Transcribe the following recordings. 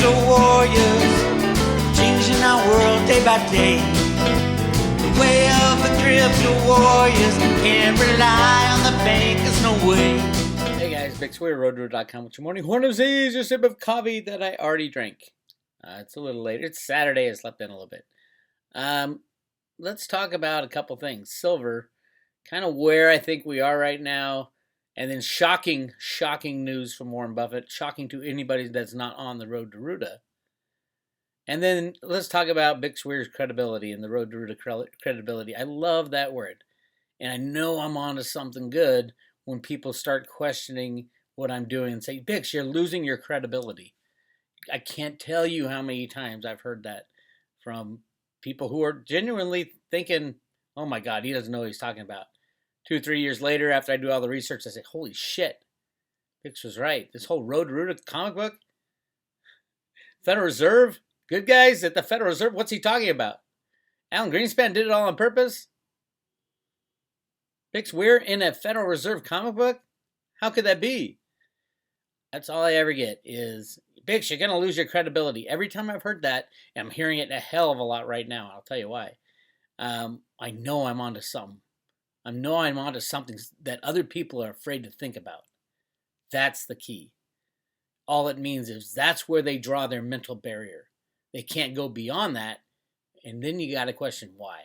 crypto warriors, changing our world day by day. The way of the crypto warriors, can't rely on the bankers, no way. Hey guys, Bix Weir, Roota.com with your morning horn of Z's, a sip of coffee that I already drank. It's a little later. It's Saturday. I slept in a little bit. Let's talk about a couple things. Silver, kind of where I think we are right now, and then shocking news from Warren Buffett, shocking to anybody that's not on the road to Roota. And then let's talk about Bix Weir's credibility and the road to Roota credibility. I love that word, and I know I'm onto something good when people start questioning what I'm doing and say, Bix, you're losing your credibility. I can't tell you how many times I've heard that from people who are genuinely thinking, oh my God, he doesn't know what he's talking about. 2-3 years later, after I do all the research, I say, holy shit, Bix was right. This whole Road to Roota comic book, Federal Reserve, good guys at the Federal Reserve, what's he talking about? Alan Greenspan did it all on purpose? Bix Weir in a Federal Reserve comic book? How could that be? That's all I ever get is, Bix, you're going to lose your credibility. Every time I've heard that, and I'm hearing it a hell of a lot right now, I'll tell you why. I know I'm onto something. I know I'm onto something that other people are afraid to think about. That's the key. All it means is that's where they draw their mental barrier. They can't go beyond that, and then you got to question why.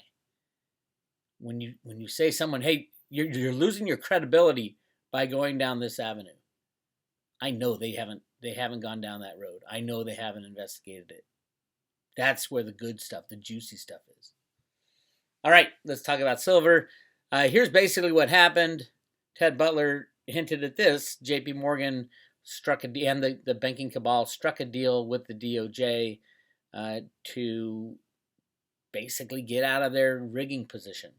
When you say someone, hey, you're losing your credibility by going down this avenue. I know they haven't gone down that road. I know they haven't investigated it. That's where the good stuff, the juicy stuff is. All right, let's talk about silver. Here's basically what happened. Ted Butler hinted at this. JP Morgan struck a deal, and the banking cabal struck a deal with the DOJ to basically get out of their rigging position.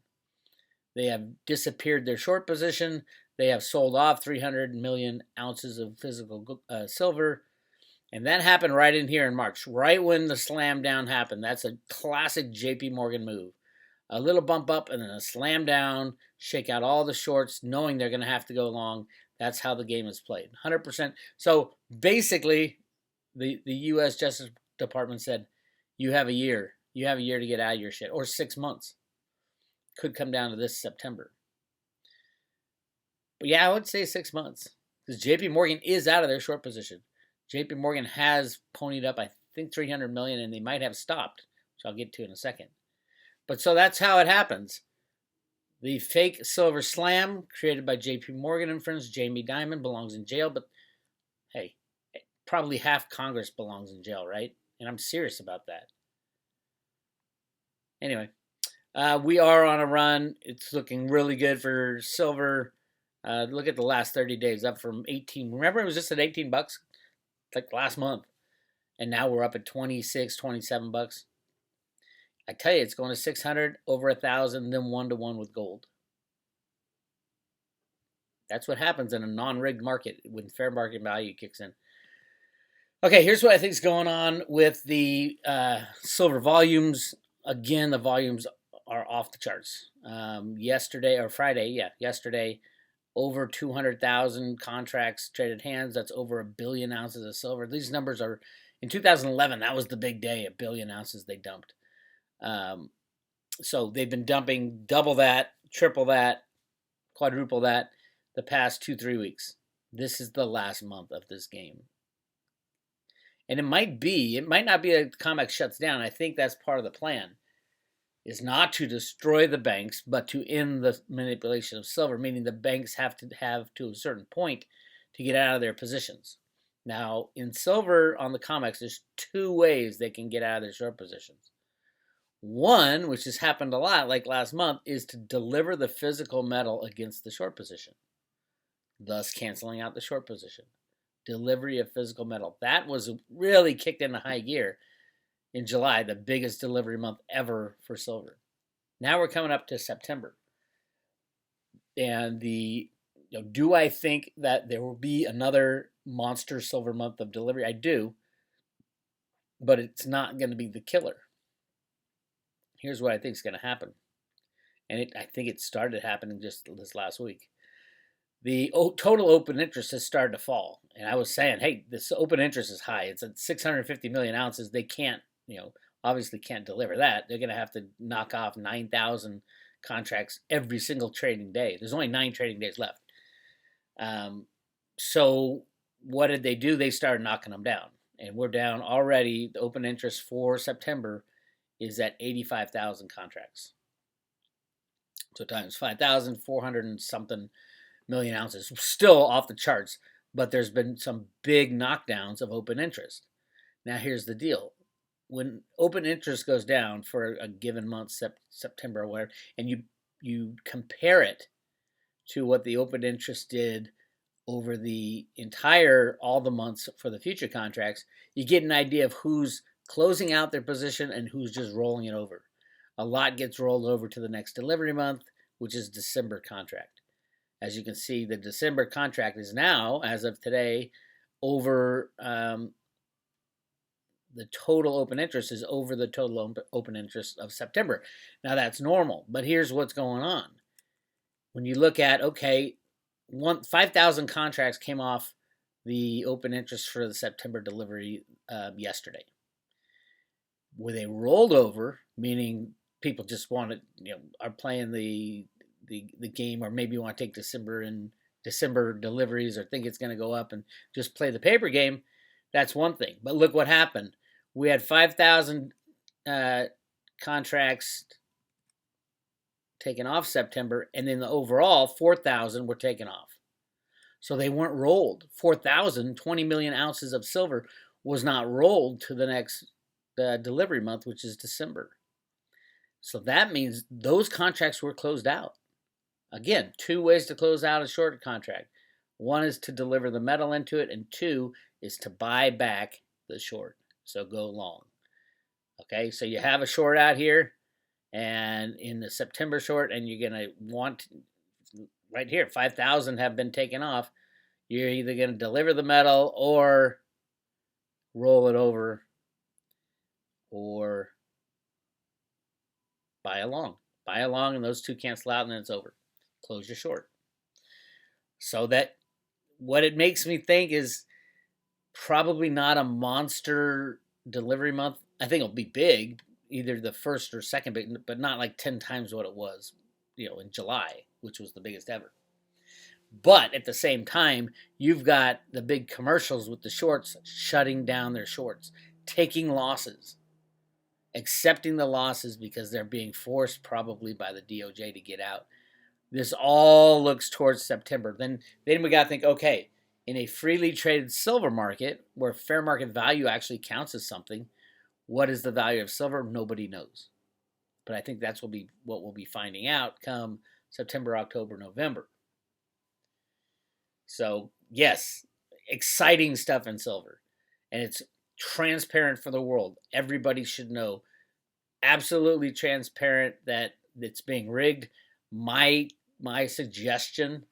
They have disappeared their short position. They have sold off 300 million ounces of physical silver. And that happened right in here in March, right when the slam down happened. That's a classic JP Morgan move. A little bump up and then a slam down, shake out all the shorts, knowing they're going to have to go long. That's how the game is played, 100%. So basically, the U.S. Justice Department said, you have a year. You have a year to get out of your shit, or 6 months. Could come down to this September. But yeah, I would say 6 months, because JP Morgan is out of their short position. JP Morgan has ponied up, I think, 300 million, and they might have stopped, which I'll get to in a second. But so that's how it happens. The fake silver slam created by JP Morgan and friends, Jamie Dimon, belongs in jail. But hey, probably half Congress belongs in jail, right? And I'm serious about that. Anyway, we are on a run. It's looking really good for silver. Look at the last 30 days, up from 18. Remember, it was just at $18 like last month. And now we're up at 26, 27 bucks. I tell you, it's going to 600, over 1,000, then 1-to-1 with gold. That's what happens in a non-rigged market when fair market value kicks in. Okay, here's what I think is going on with the silver volumes. Again, the volumes are off the charts. Yesterday, over 200,000 contracts traded hands. That's over 1 billion ounces of silver. These numbers are, in 2011, that was the big day, 1 billion ounces they dumped. So they've been dumping double that, triple that, quadruple that the past 2-3 weeks. This is the last month of this game. And it might not be that COMEX shuts down. I think that's part of the plan, is not to destroy the banks, but to end the manipulation of silver, meaning the banks have to a certain point to get out of their positions. Now, in silver on the COMEX, there's 2 ways they can get out of their short positions. One, which has happened a lot, like last month, is to deliver the physical metal against the short position, thus canceling out the short position. Delivery of physical metal. That was really kicked into high gear in July, the biggest delivery month ever for silver. Now we're coming up to September. And do I think that there will be another monster silver month of delivery? I do, but it's not going to be the killer. Here's what I think is going to happen. And I think it started happening just this last week. the total open interest has started to fall. And I was saying, hey, this open interest is high. It's at 650 million ounces. They can't, obviously can't deliver that. They're going to have to knock off 9,000 contracts every single trading day. There's only 9 trading days left. So what did they do? They started knocking them down. And we're down already. The open interest for September is at 85,000 contracts. So times 5,400 and something million ounces. Still off the charts, but there's been some big knockdowns of open interest. Now here's the deal. When open interest goes down for a given month, September or whatever, and you compare it to what the open interest did over the all the months for the future contracts, you get an idea of who's closing out their position and who's just rolling it over. A lot gets rolled over to the next delivery month, which is December contract. As you can see, the December contract is now, as of today, over the total open interest is over the total open interest of September. Now that's normal, but here's what's going on. When you look at, 5,000 contracts came off the open interest for the September delivery yesterday. Where they rolled over, meaning people just are playing the game, or maybe want to take December deliveries, or think it's going to go up and just play the paper game. That's one thing. But look what happened. We had 5,000 contracts taken off September, and then the overall 4,000 were taken off. So they weren't rolled. 4,000, 20 million ounces of silver was not rolled to the next delivery month, which is December. So that means those contracts were closed out. Again, 2 ways to close out a short contract. 1 is to deliver the metal into it, and 2 is to buy back the short. So go long. Okay, so you have a short out here, and in the September short, and you're going to want, right here, 5,000 have been taken off. You're either going to deliver the metal or roll it over or buy along. Buy along, and those 2 cancel out, and then it's over. Close your short. So that what it makes me think is probably not a monster delivery month. I think it'll be big, either the first or second big, but not like 10 times what it was, in July, which was the biggest ever. But at the same time, you've got the big commercials with the shorts shutting down their shorts, taking losses, accepting the losses because they're being forced probably by the DOJ to get out. This all looks towards September. Then we got to think, okay, in a freely traded silver market where fair market value actually counts as something, what is the value of silver? Nobody knows. But I think that's what we'll be finding out come September, October, November. So, yes, exciting stuff in silver. And it's transparent for the world. Everybody should know. Absolutely transparent that it's being rigged. My suggestion,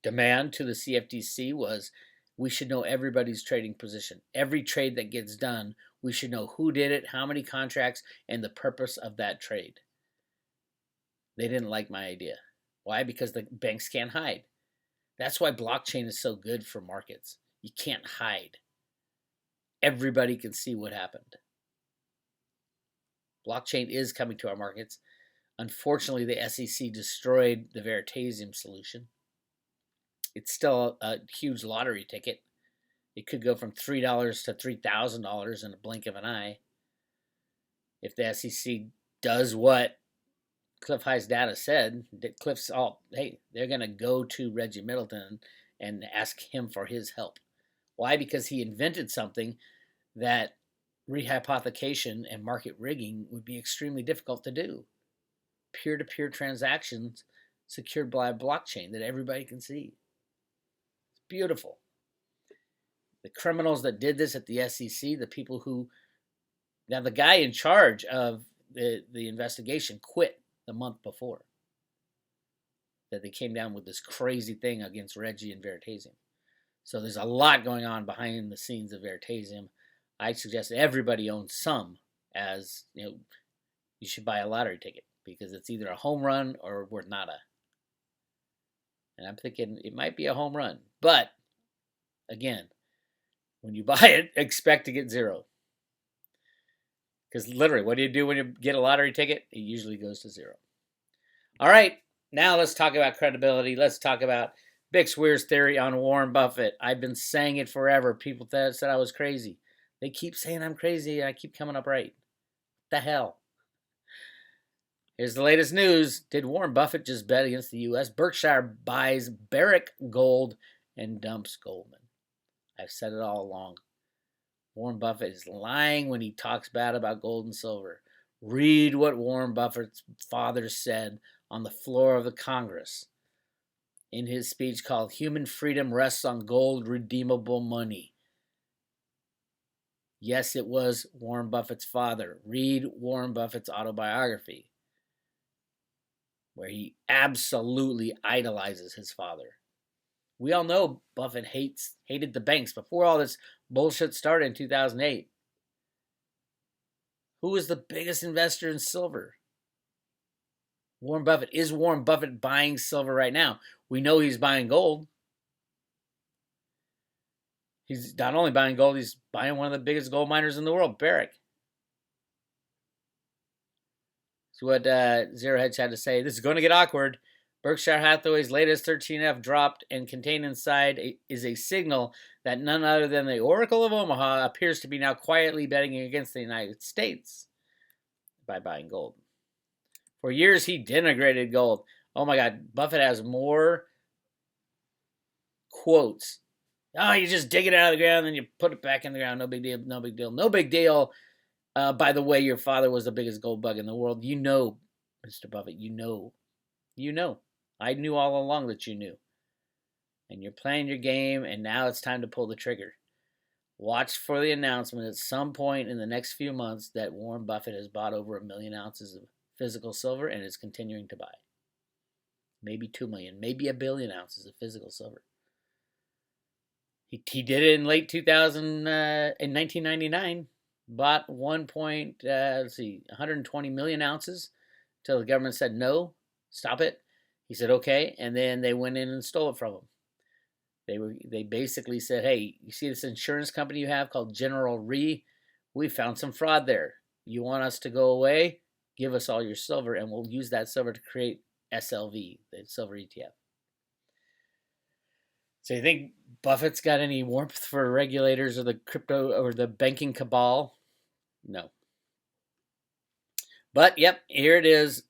demand to the CFTC was we should know everybody's trading position. Every trade that gets done, we should know who did it, how many contracts, and the purpose of that trade. They didn't like my idea. Why? Because the banks can't hide. That's why blockchain is so good for markets. You can't hide. Everybody can see what happened. Blockchain is coming to our markets. Unfortunately, the SEC destroyed the Veritasium solution. It's still a huge lottery ticket. It could go from $3 to $3,000 in a blink of an eye. If the SEC does what Cliff High's data said, that they're going to go to Reggie Middleton and ask him for his help. Why? Because he invented something that rehypothecation and market rigging would be extremely difficult to do. Peer-to-peer transactions secured by blockchain that everybody can see. It's beautiful. The criminals that did this at the SEC, the people who... Now, the guy in charge of the investigation quit the month before. That they came down with this crazy thing against Reggie and Veritasium. So there's a lot going on behind the scenes of Veritasium. I suggest everybody owns some, as you should buy a lottery ticket because it's either a home run or worth nada. And I'm thinking it might be a home run. But, again, when you buy it, expect to get zero. Because literally, what do you do when you get a lottery ticket? It usually goes to zero. All right, now let's talk about credibility. Let's talk about Bix Weir's theory on Warren Buffett. I've been saying it forever. People said I was crazy. They keep saying I'm crazy, and I keep coming up right. What the hell? Here's the latest news. Did Warren Buffett just bet against the U.S.? Berkshire buys Barrick Gold and dumps Goldman. I've said it all along. Warren Buffett is lying when he talks bad about gold and silver. Read what Warren Buffett's father said on the floor of the Congress in his speech called Human Freedom Rests on Gold Redeemable Money. Yes, it was Warren Buffett's father. Read Warren Buffett's autobiography, where he absolutely idolizes his father. We all know Buffett hated the banks before all this bullshit started in 2008. Who was the biggest investor in silver? Warren Buffett. Is Warren Buffett buying silver right now? We know he's buying gold. He's not only buying gold, he's buying one of the biggest gold miners in the world, Barrick. So what Zero Hedge had to say. This is going to get awkward. Berkshire Hathaway's latest 13F dropped, and contained inside is a signal that none other than the Oracle of Omaha appears to be now quietly betting against the United States by buying gold. For years, he denigrated gold. Oh my God, Buffett has more quotes. Oh, you just dig it out of the ground, then you put it back in the ground. No big deal, no big deal, no big deal. By the way, your father was the biggest gold bug in the world. You know, Mr. Buffett, you know. You know. I knew all along that you knew. And you're playing your game, and now it's time to pull the trigger. Watch for the announcement at some point in the next few months that Warren Buffett has bought over 1 million ounces of physical silver and is continuing to buy. Maybe 2 million, maybe 1 billion ounces of physical silver. He did it in late 2000, in 1999. Bought 120 million ounces until the government said no, stop it. He said okay, and then they went in and stole it from him. They basically said, hey, you see this insurance company you have called General Re? We found some fraud there. You want us to go away? Give us all your silver, and we'll use that silver to create SLV, the silver ETF. So you think Buffett's got any warmth for regulators or the crypto or the banking cabal? No. But, yep, here it is.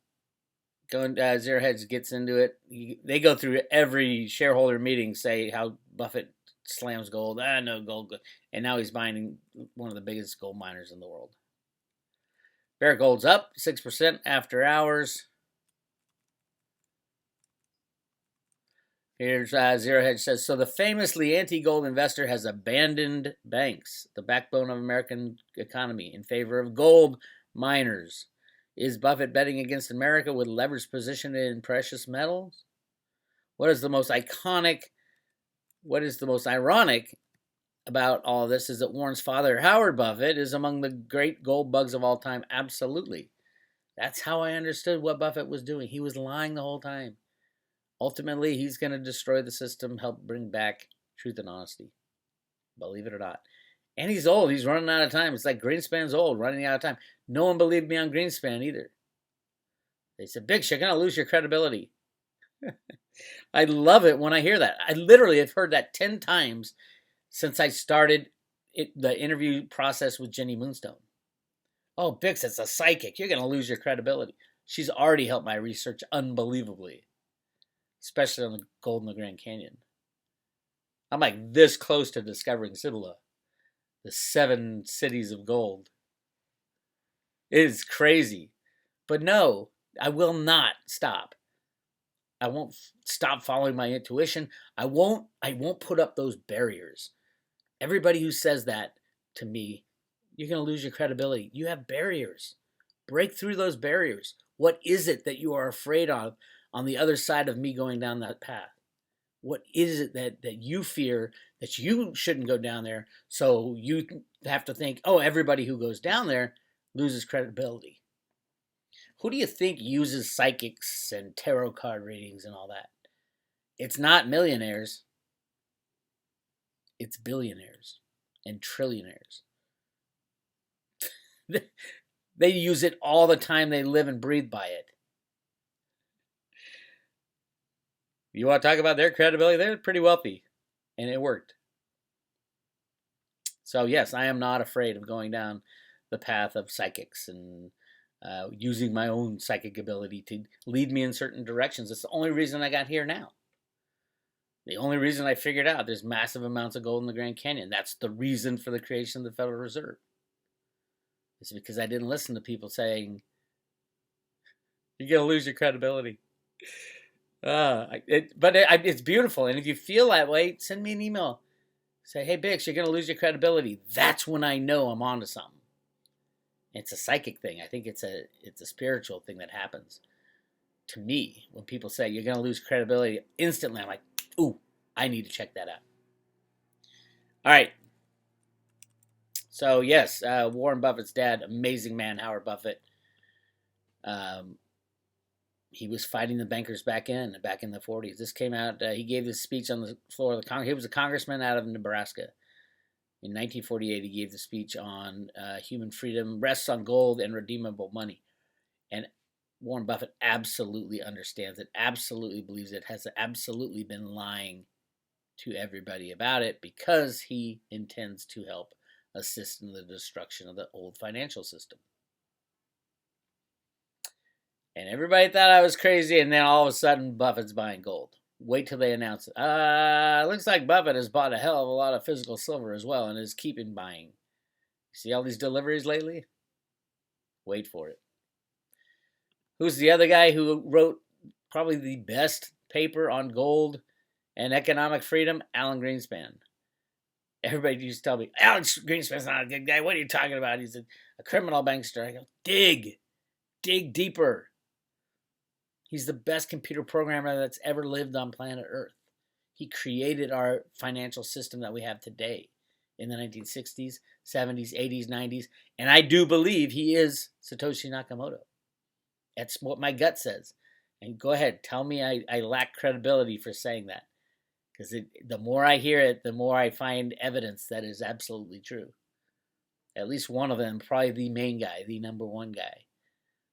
Zero Hedge gets into it. They go through every shareholder meeting, say how Buffett slams gold. No gold. And now he's buying one of the biggest gold miners in the world. Barrick Gold's up 6% after hours. Here's Zero Hedge says, so the famously anti-gold investor has abandoned banks, the backbone of American economy, in favor of gold miners. Is Buffett betting against America with leverage positioned in precious metals? What is the most ironic about all this is that Warren's father, Howard Buffett, is among the great gold bugs of all time. Absolutely. That's how I understood what Buffett was doing. He was lying the whole time. Ultimately, he's going to destroy the system, help bring back truth and honesty. Believe it or not. And he's old. He's running out of time. It's like Greenspan's old, running out of time. No one believed me on Greenspan either. They said, Bix, you're going to lose your credibility. I love it when I hear that. I literally have heard that 10 times since I started the interview process with Jenny Moonstone. Oh, Bix, it's a psychic. You're going to lose your credibility. She's already helped my research unbelievably, especially on the gold in the Grand Canyon. I'm like this close to discovering Cibola, the 7 cities of gold. It is crazy. But no, I will not stop. I won't stop following my intuition. I won't put up those barriers. Everybody who says that to me, you're going to lose your credibility. You have barriers. Break through those barriers. What is it that you are afraid of on the other side of me going down that path? What is it that you fear that you shouldn't go down there, so you have to think, oh, everybody who goes down there loses credibility? Who do you think uses psychics and tarot card readings and all that? It's not millionaires. It's billionaires and trillionaires. They use it all the time. They live and breathe by it. You want to talk about their credibility? They're pretty wealthy, and it worked. So yes, I am not afraid of going down the path of psychics and using my own psychic ability to lead me in certain directions. That's the only reason I got here now. The only reason I figured out there's massive amounts of gold in the Grand Canyon. That's the reason for the creation of the Federal Reserve. It's because I didn't listen to people saying, you're going to lose your credibility. It's beautiful. And if you feel that way, send me an email. Say, hey, Bix, you're going to lose your credibility. That's when I know I'm onto something. It's a psychic thing. I think it's a spiritual thing that happens. To me, when people say you're going to lose credibility, instantly I'm like, ooh, I need to check that out. All right. So, yes, Warren Buffett's dad, amazing man, Howard Buffett. He was fighting the bankers back in the 40s. This came out, he gave this speech on the floor of the Congress. He was a congressman out of Nebraska. In 1948, he gave the speech on human freedom rests on gold and redeemable money. And Warren Buffett absolutely understands it, absolutely believes it, has absolutely been lying to everybody about it because he intends to help assist in the destruction of the old financial system. And everybody thought I was crazy, and then all of a sudden, Buffett's buying gold. Wait till they announce it. Looks like Buffett has bought a hell of a lot of physical silver as well and is keeping buying. See all these deliveries lately? Wait for it. Who's the other guy who wrote probably the best paper on gold and economic freedom? Alan Greenspan. Everybody used to tell me, Alan Greenspan's not a good guy. What are you talking about? He's a criminal bankster. I go, dig deeper. He's the best computer programmer that's ever lived on planet Earth. He created our financial system that we have today in the 1960s, 70s, 80s, 90s. And I do believe he is Satoshi Nakamoto. That's what my gut says. And go ahead, tell me I lack credibility for saying that. Because the more I hear it, the more I find evidence that is absolutely true. At least one of them, probably the main guy, the number one guy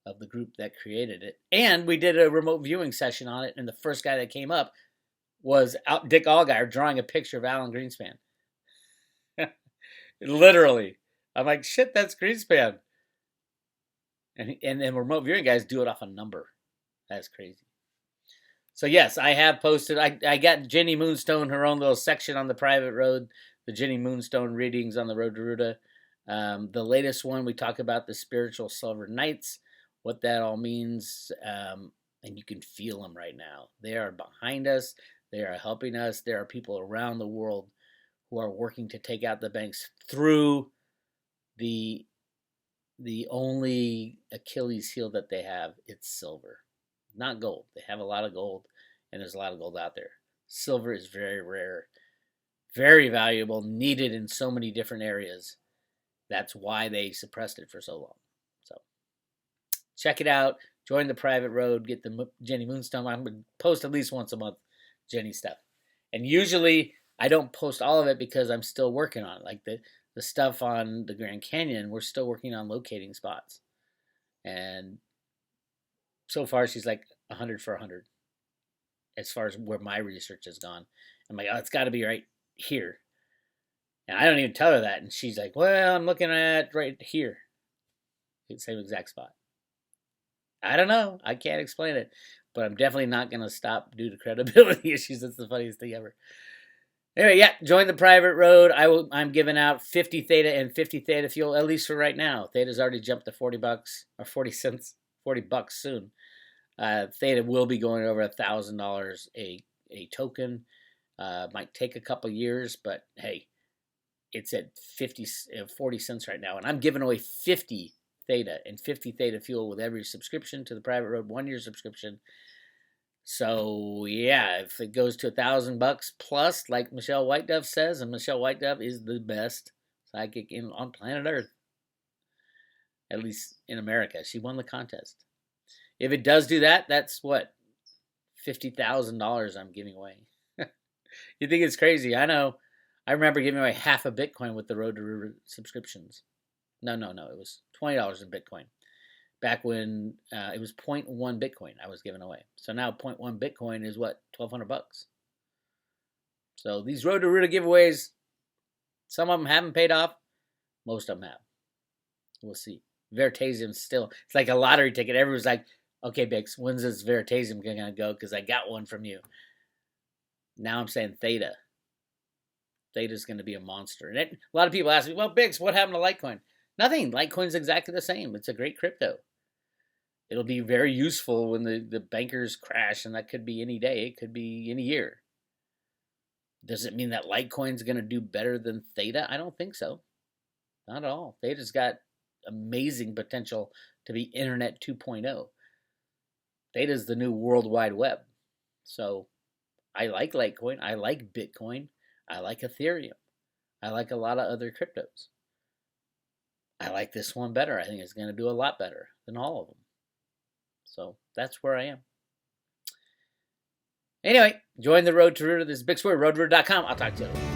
of the group that created it. And we did a remote viewing session on it, and the first guy that came up was Dick Allgaier drawing a picture of Alan Greenspan. Literally. I'm like, shit, that's Greenspan. And then remote viewing guys do it off a number. That's crazy. So yes, I have posted. I got Jenny Moonstone, her own little section on the private road, the Jenny Moonstone readings on the road to Roota. The latest one, we talk about the spiritual silver knights, what that all means, and you can feel them right now. They are behind us. They are helping us. There are people around the world who are working to take out the banks through the only Achilles heel that they have. It's silver, not gold. They have a lot of gold, and there's a lot of gold out there. Silver is very rare, very valuable, needed in so many different areas. That's why they suppressed it for so long. So check it out. Join the private road. Get the Jenny Moonstone. I'm going to post at least once a month Jenny stuff. And usually I don't post all of it because I'm still working on it. Like the stuff on the Grand Canyon, we're still working on locating spots. And so far she's like 100 for 100 as far as where my research has gone. I'm like, oh, it's got to be right here. And I don't even tell her that. And she's like, well, I'm looking at right here. Same exact spot. I don't know. I can't explain it. But I'm definitely not going to stop due to credibility issues. That's the funniest thing ever. Anyway, yeah, join the private road. I'm giving out 50 Theta and 50 Theta fuel, at least for right now. Theta's already jumped to $40 or 40 cents, $40 soon. Theta will be going over $1,000 a token. Might take a couple years, but hey, it's at 40 cents right now. And I'm giving away 50 Theta and 50 Theta fuel with every subscription to the private road, 1 year subscription. So yeah, if it goes to $1,000 plus, like Michelle Whitedove says, and Michelle Whitedove is the best psychic on planet Earth, at least in America. She won the contest. If it does do that, that's what, $50,000 I'm giving away. You think it's crazy? I know. I remember giving away half a Bitcoin with the Roota subscriptions. No. It was $20 in Bitcoin. Back when it was 0.1 Bitcoin I was giving away. So now 0.1 Bitcoin is what? $1,200. So these Road to Roota giveaways, some of them haven't paid off. Most of them have. We'll see. Veritasium still, it's like a lottery ticket. Everyone's like, okay, Bix, when's this Veritasium going to go? Because I got one from you. Now I'm saying Theta. Theta's going to be a monster. And a lot of people ask me, well, Bix, what happened to Litecoin? Nothing. Litecoin's exactly the same. It's a great crypto. It'll be very useful when the bankers crash, and that could be any day. It could be any year. Does it mean that Litecoin's going to do better than Theta? I don't think so. Not at all. Theta's got amazing potential to be Internet 2.0. Theta's the new World Wide Web. So I like Litecoin. I like Bitcoin. I like Ethereum. I like a lot of other cryptos. I like this one better. I think it's going to do a lot better than all of them. So that's where I am. Anyway, join the Road to Roota. This is Bix Weir, roadroota.com. I'll talk to you later.